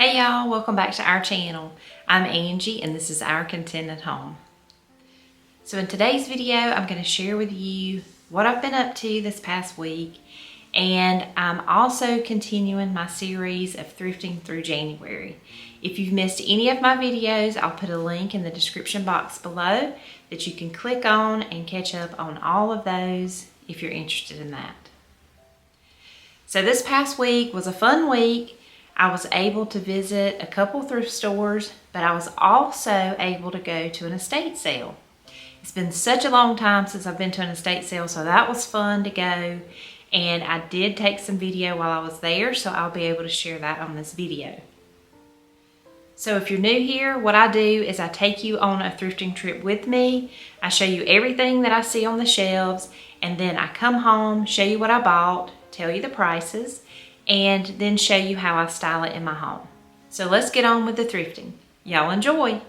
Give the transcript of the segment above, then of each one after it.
Hey y'all, welcome back to our channel. I'm Angie and this is our Contented Home. So in today's video, I'm going to share with you what I've been up to this past week, and I'm also continuing my series of thrifting through January. If you've missed any of my videos, I'll put a link in the description box below that you can click on and catch up on all of those if you're interested in that. So this past week was a fun week. I was able to visit a couple thrift stores, but I was also able to go to an estate sale. It's been such a long time since I've been to an estate sale, so that was fun to go. And I did take some video while I was there, so I'll be able to share that on this video. So if you're new here, what I do is I take you on a thrifting trip with me. I show you everything that I see on the shelves, and then I come home, show you what I bought, tell you the prices, and then show you how I style it in my home. So let's get on with the thrifting. Y'all enjoy.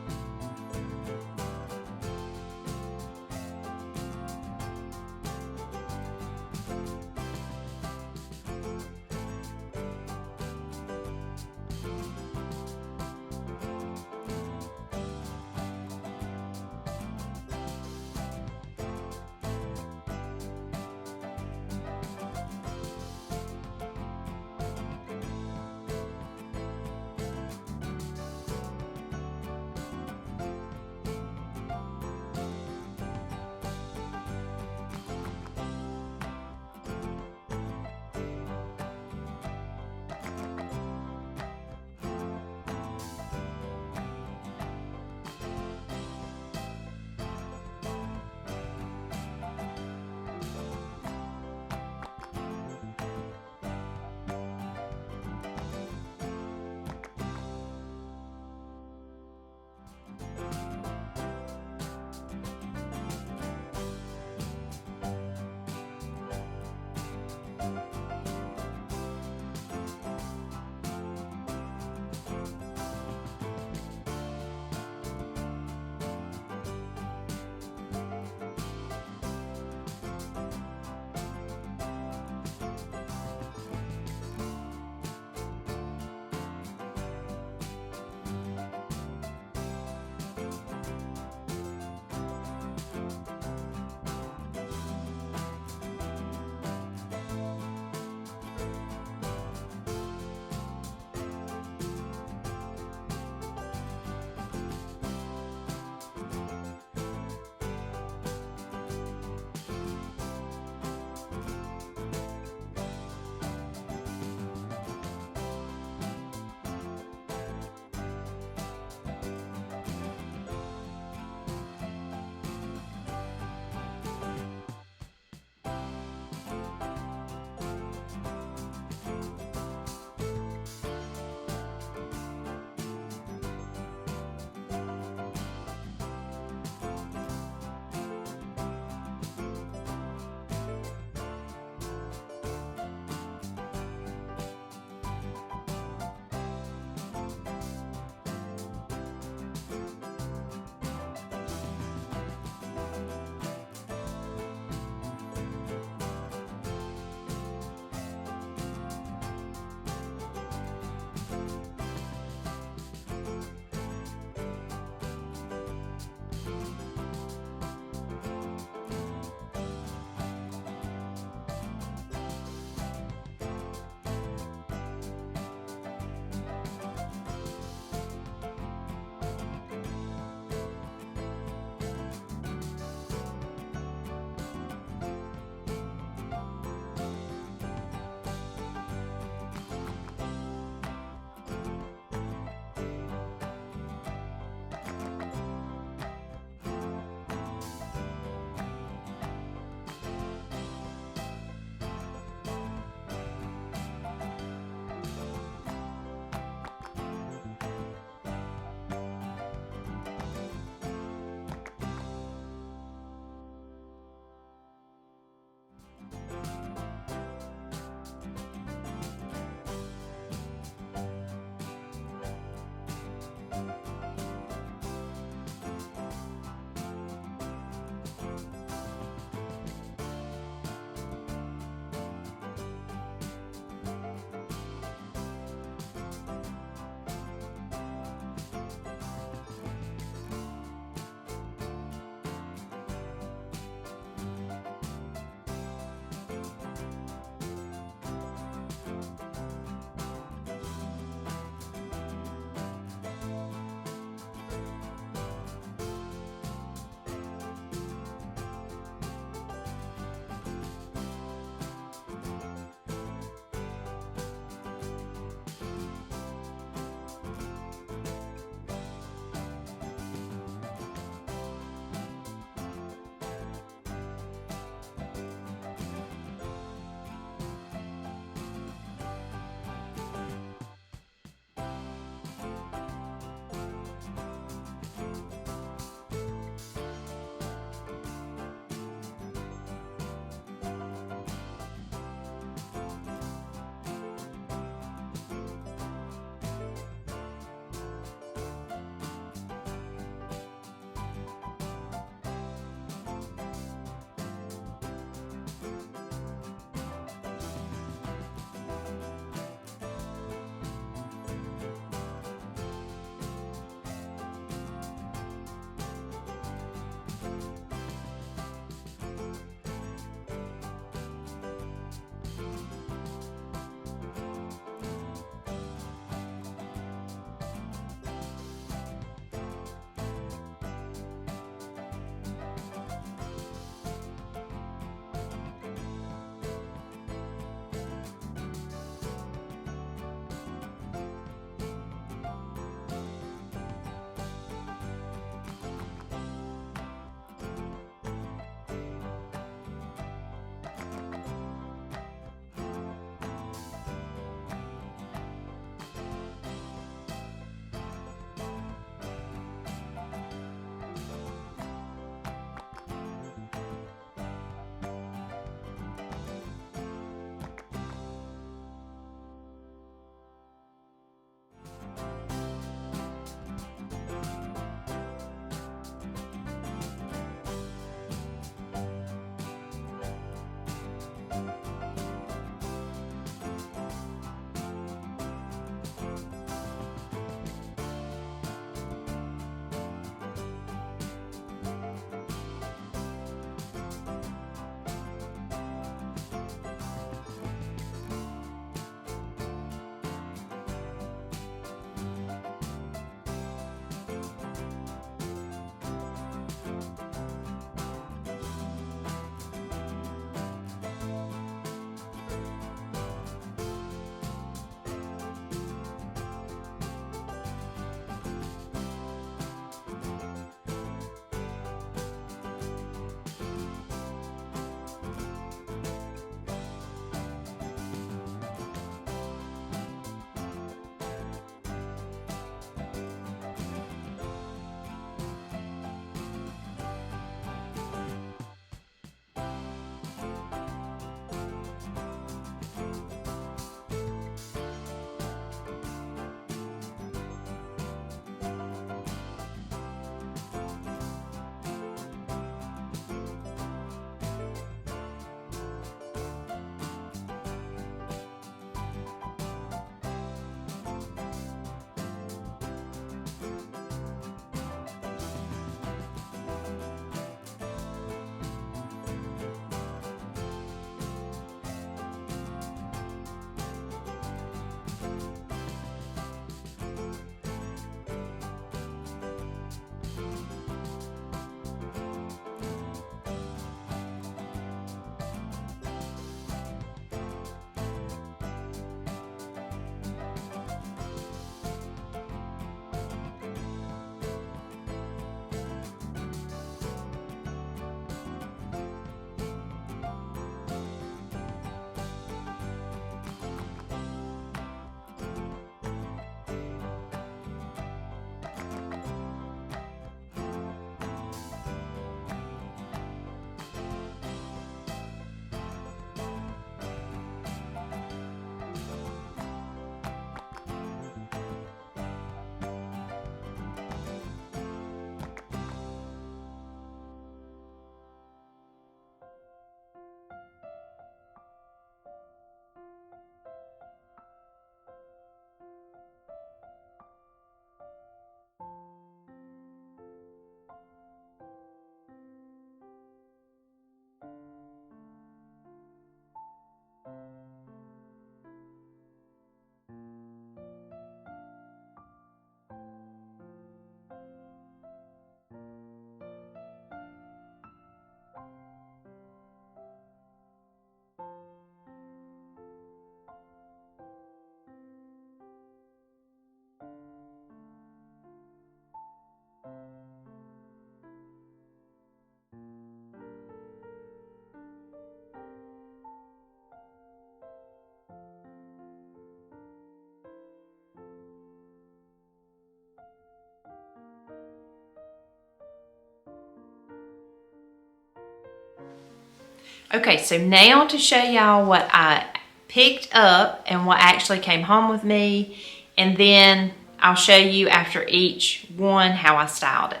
Okay, so now to show y'all what I picked up and what actually came home with me, and then I'll show you after each one how I styled it.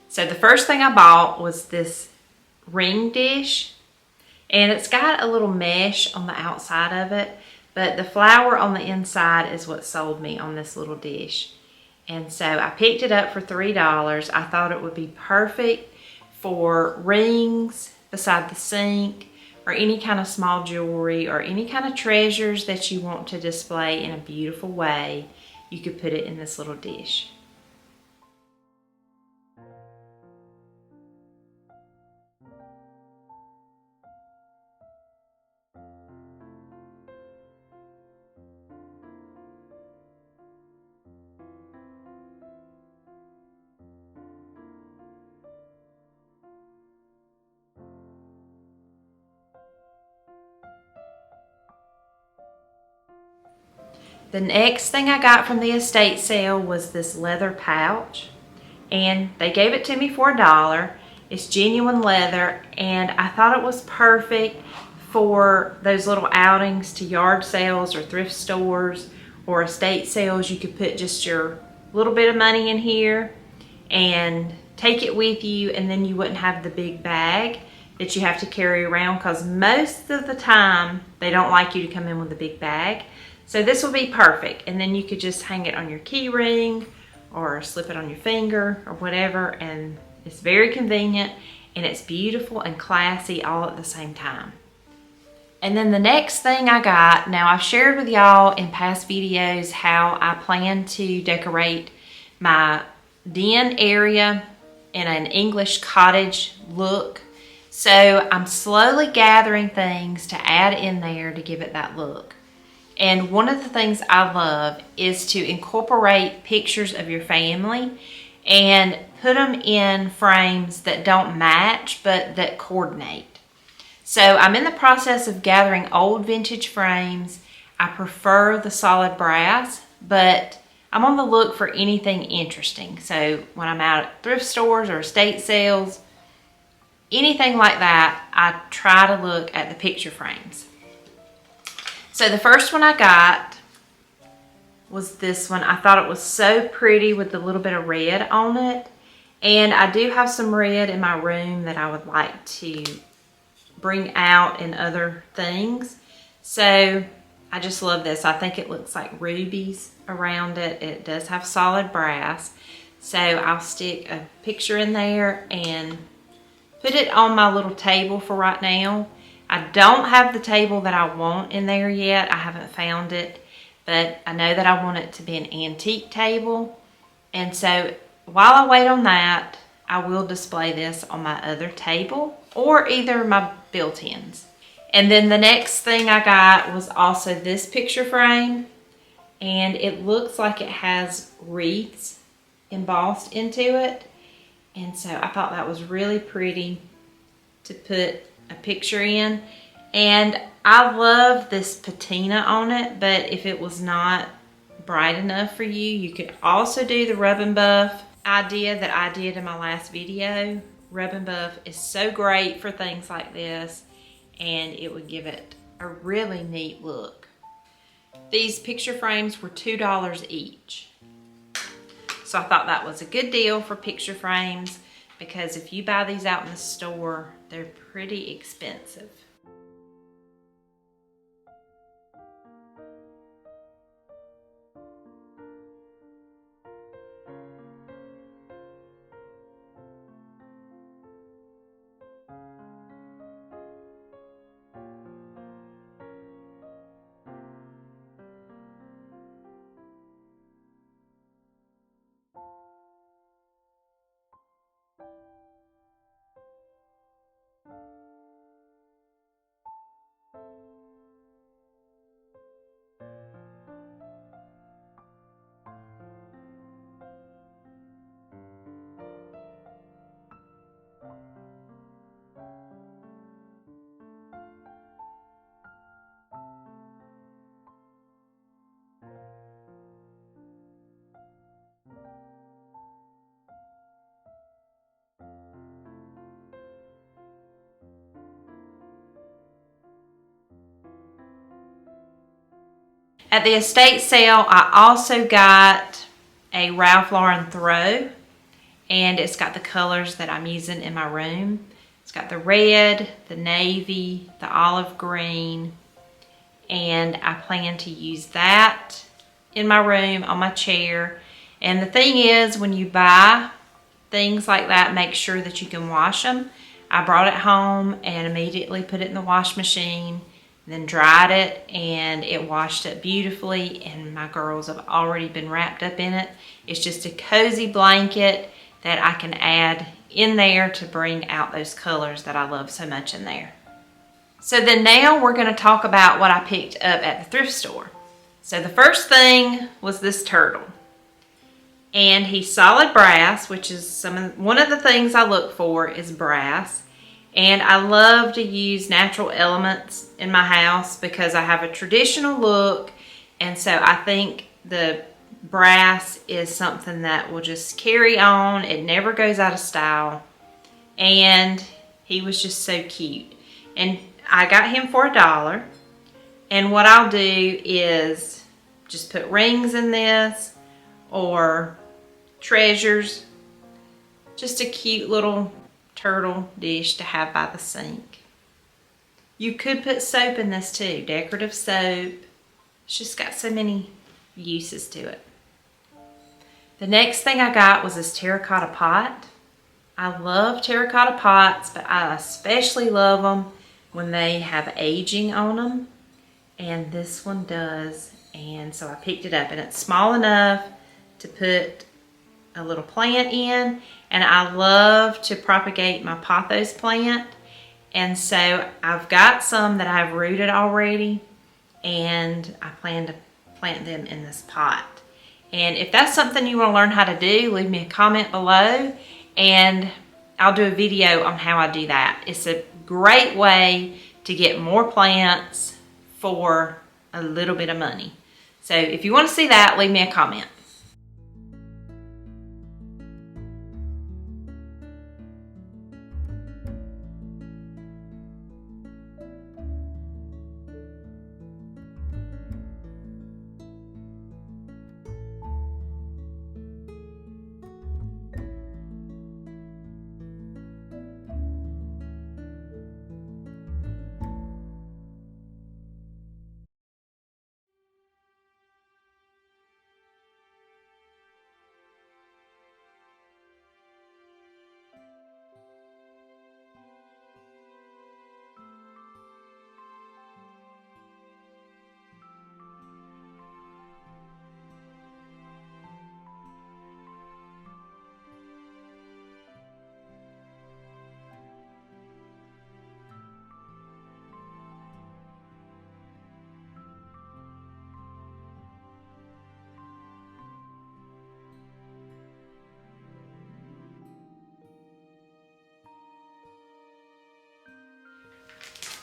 So the first thing I bought was this ring dish, and it's got a little mesh on the outside of it, but the flower on the inside is what sold me on this little dish. And so I picked it up for $3. I thought it would be perfect for rings beside the sink, or any kind of small jewelry, or any kind of treasures that you want to display in a beautiful way. You could put it in this little dish. The next thing I got from the estate sale was this leather pouch, and they gave it to me for $1. It's genuine leather, and I thought it was perfect for those little outings to yard sales or thrift stores or estate sales. You could put just your little bit of money in here and take it with you, and then you wouldn't have the big bag that you have to carry around, because most of the time they don't like you to come in with a big bag. So this will be perfect, and then you could just hang it on your key ring or slip it on your finger or whatever, and it's very convenient, and it's beautiful and classy all at the same time. And then the next thing I got, now I've shared with y'all in past videos how I plan to decorate my den area in an English cottage look. So I'm slowly gathering things to add in there to give it that look. And one of the things I love is to incorporate pictures of your family and put them in frames that don't match but that coordinate. So I'm in the process of gathering old vintage frames. I prefer the solid brass, but I'm on the look for anything interesting. So when I'm out at thrift stores or estate sales, anything like that, I try to look at the picture frames. So the first one I got was this one. I thought it was so pretty with a little bit of red on it. And I do have some red in my room that I would like to bring out in other things. So I just love this. I think it looks like rubies around it. It does have solid brass. So I'll stick a picture in there and put it on my little table for right now. I don't have the table that I want in there yet. I haven't found it, but I know that I want it to be an antique table. And so while I wait on that, I will display this on my other table or either my built-ins. And then the next thing I got was also this picture frame, and it looks like it has wreaths embossed into it. And so I thought that was really pretty to put a picture in. And I love this patina on it, but if it was not bright enough for you, you could also do the rub and buff idea that I did in my last video. Rub and buff is so great for things like this, and it would give it a really neat look. These picture frames were $2 each. So I thought that was a good deal for picture frames, because if you buy these out in the store, they're pretty expensive. At the estate sale, I also got a Ralph Lauren throw, and it's got the colors that I'm using in my room. It's got the red, the navy, the olive green, and I plan to use that in my room on my chair. And the thing is, when you buy things like that, make sure that you can wash them. I brought it home and immediately put it in the wash machine, then dried it, and it washed up beautifully, and my girls have already been wrapped up in it. It's just a cozy blanket that I can add in there to bring out those colors that I love so much in there. So then now we're going to talk about what I picked up at the thrift store. So the first thing was this turtle. And he's solid brass, which is one of the things I look for is brass. And I love to use natural elements in my house because I have a traditional look, and so I think the brass is something that will just carry on. It never goes out of style. And he was just so cute. And I got him for $1. And what I'll do is just put rings in this or treasures. Just a cute little turtle dish to have by the sink. You could put soap in this too, decorative soap. It's just got so many uses to it. The next thing I got was this terracotta pot. I love terracotta pots, but I especially love them when they have aging on them. And this one does. And so I picked it up, and it's small enough to put a little plant in. And I love to propagate my pothos plant. And so I've got some that I've rooted already, and I plan to plant them in this pot. And if that's something you want to learn how to do, leave me a comment below, and I'll do a video on how I do that. It's a great way to get more plants for a little bit of money. So if you want to see that, leave me a comment.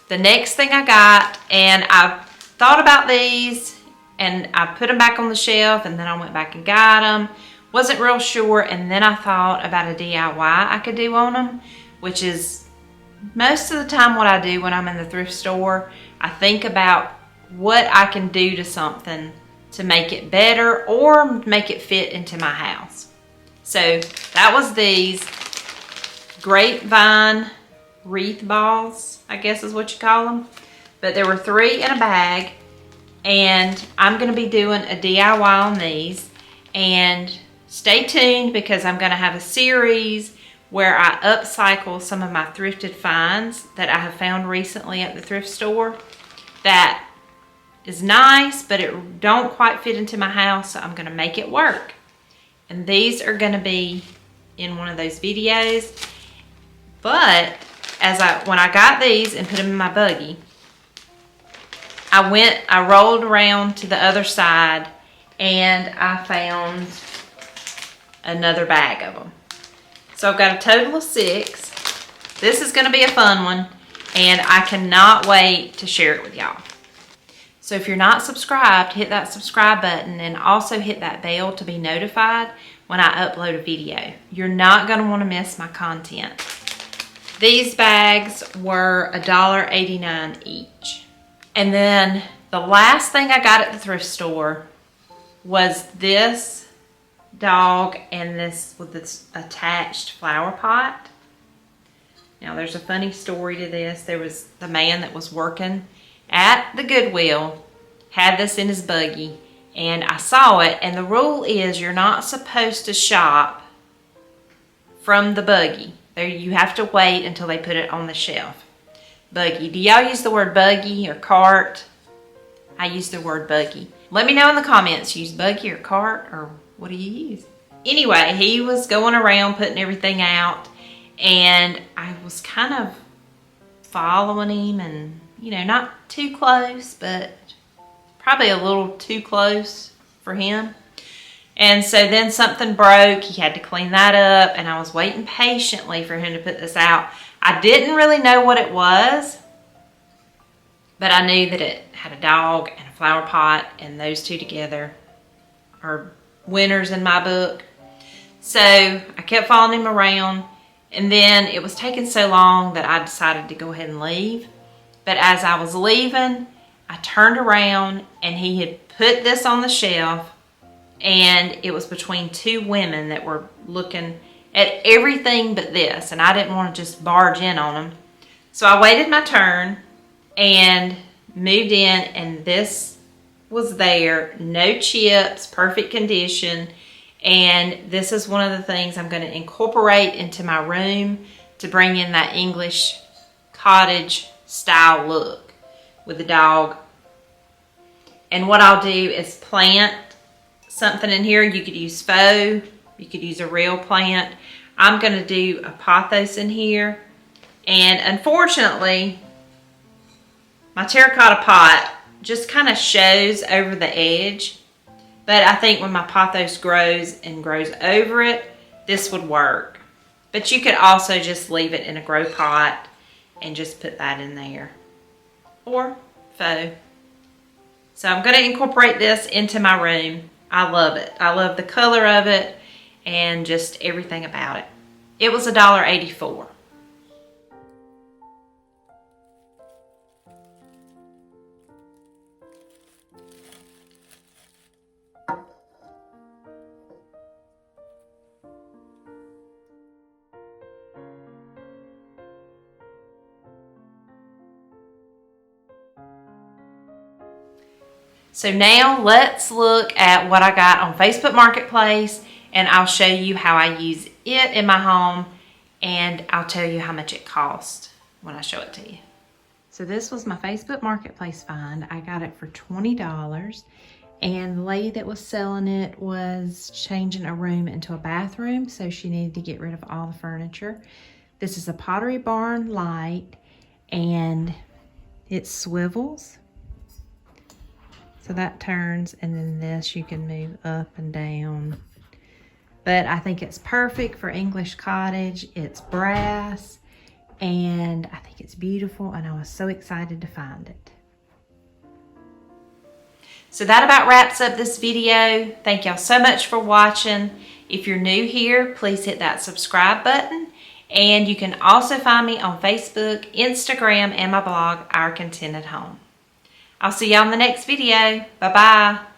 The next thing I got, and I thought about these, and I put them back on the shelf, and then I went back and got them. Wasn't real sure, and then I thought about a DIY I could do on them, which is most of the time what I do when I'm in the thrift store. I think about what I can do to something to make it better or make it fit into my house. So that was these grapevine wreath balls, I guess is what you call them. But there were 3 in a bag, and I'm going to be doing a DIY on these. And stay tuned, because I'm going to have a series where I upcycle some of my thrifted finds that I have found recently at the thrift store that is nice, but it don't quite fit into my house, so I'm going to make it work. And these are going to be in one of those videos. But when I got these and put them in my buggy, I rolled around to the other side, and I found another bag of them. So I've got a total of 6. This is going to be a fun one, and I cannot wait to share it with y'all. So if you're not subscribed, hit that subscribe button, and also hit that bell to be notified when I upload a video. You're not going to want to miss my content. These bags were $1.89 each. And then The last thing I got at the thrift store was this dog and this with this attached flower pot. Now there's a funny story to this. There was the man that was working at the Goodwill had this in his buggy, and I saw it, and the rule is you're not supposed to shop from the buggy. There, you have to wait until they put it on the shelf. Buggy. Do y'all use the word buggy or cart? I use the word buggy. Let me know in the comments, use buggy or cart, or what do you use? Anyway, he was going around putting everything out, and I was kind of following him, and you know, not too close, but probably a little too close for him. And so then something broke. He had to clean that up, and I was waiting patiently for him to put this out. I didn't really know what it was, but I knew that it had a dog and a flower pot, and those two together are winners in my book. So I kept following him around, and then it was taking so long that I decided to go ahead and leave. But as I was leaving, I turned around, and he had put this on the shelf, and it was between two women that were looking at everything but this, and I didn't want to just barge in on them. So I waited my turn and moved in, and this was there, no chips, perfect condition. And this is one of the things I'm going to incorporate into my room to bring in that English cottage style look with the dog. And what I'll do is plant something in here. You could use faux, you could use a real plant. I'm going to do a pothos in here, and unfortunately my terracotta pot just kind of shows over the edge, but I think when my pothos grows and grows over it, this would work. But you could also just leave it in a grow pot and just put that in there, or faux. So I'm going to incorporate this into my room. I love it. I love the color of it and just everything about it. It was $1.84. So now let's look at what I got on Facebook Marketplace, and I'll show you how I use it in my home, and I'll tell you how much it cost when I show it to you. So this was my Facebook Marketplace find. I got it for $20, and the lady that was selling it was changing a room into a bathroom, so she needed to get rid of all the furniture. This is a Pottery Barn light, and it swivels. So that turns, and then this you can move up and down. But I think it's perfect for English cottage. It's brass, and I think it's beautiful, and I was so excited to find it. So that about wraps up this video. Thank y'all so much for watching. If you're new here, please hit that subscribe button. And you can also find me on Facebook, Instagram, and my blog, Our Contented Home. I'll see y'all in the next video. Bye-bye.